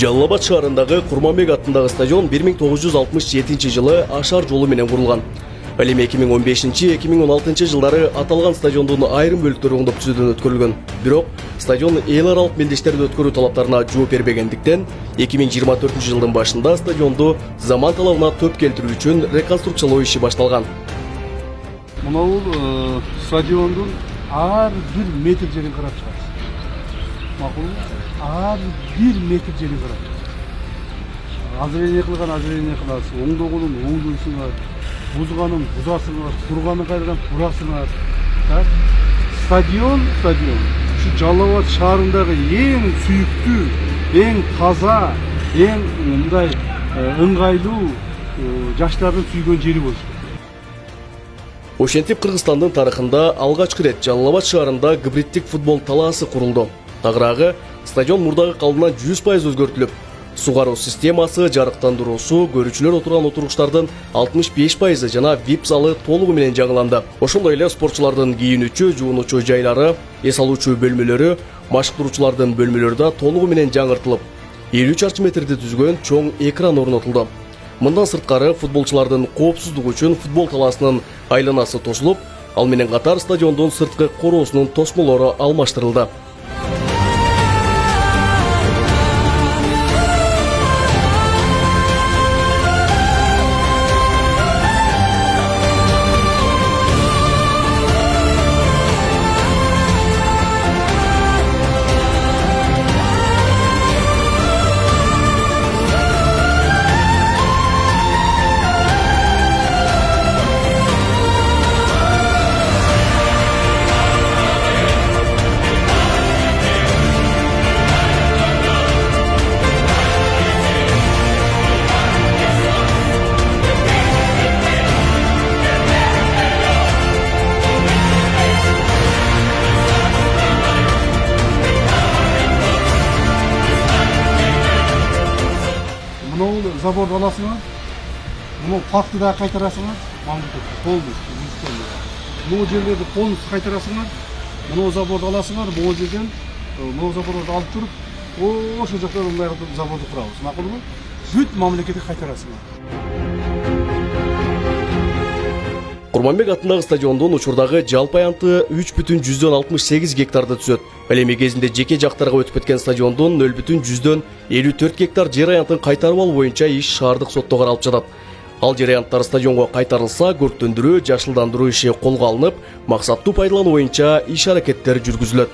Жалал Абад шаарындагы Курманбек атындагы стадион 1967 жылы ашар жолу менен курулган. Ал эми 2015-2016 жылдары аталган стадиондун айрым бөлүктөрү оңдоп түзүүдөн өткөрүлгөн. Бирок стадион эл аралык мелдештерди өткөрүү талаптарына жооп бербегендиктен 2024 жылдын башында стадионду заман талабына төп келтирүү үчүн реконструкциялоо иши башталган. Мынау стадиондун ар бир метр жерин карап чыгабыз. Макулбу? Ар бир метр жерин карап. Азырение кыласың, оңдогонун оңдойсуңар, бузганын бузасыңар, турганын кайрадан турасыңар. Стадион ушу Жалал Абад шаарындагы эң сүйүктүү, эң таза, эң мындай ыңгайлуу жаштардын сүйгөн жери болчу. Ошентип Кыргызстандын тарыхында алгачкы рет Жалал Абад шаарында гибриддик футбол талаасы курулду. Тагыраагы стадион мурдагы калыбына 100% өзгөртүлүп, сугаруу системасы, жарыктандыруусу, көрүүчүлөр отурган отуруштардын 65% жана VIP залы толугу менен жаңыланды. Ошондой эле спортчулардын кийинүүчү, жуунуучу жайлары, эс алуучу бөлмөлөрү, машыктыруучулардын бөлмөлөрү да толугу менен жаңыртылып, 50 чарчы метрди түзгөн чоң экран орнотулду. Мындан сырткары футболчулардын коопсуздугу үчүн футбол талаасынын айланасы тосулуп, ал менен катар стадиондун сырткы короосунун тосмолору алмаштырылды. Заборду аласыңар, мынау паркты да кайтарасыңар, полностью. Мынау жерлерди полностью кайтарасыңар, мынау заборду аласыңар, бул жерден мынау заборду алып туруп, ошол жакта мындай заборду курабыз. Макулбу? Бүт мамлекетке кайтарасыңар. Курманбек атындагы стадиондун учурдагы жалпы аянты 3,68 гектарды түзөт. Ал эми кезинде жеке жактарга өтүп кеткен стадиондун 0,54 гектар жер аянтын кайтарып алуу боюнча иш шаардык сотто каралып жатат. Ал жер аянттар стадионго кайтарылса, көрктөндүрүү, жашылдандыруу иши колго алынып, максаттуу пайдалануу боюнча иш аракеттер жүргүзүлөт.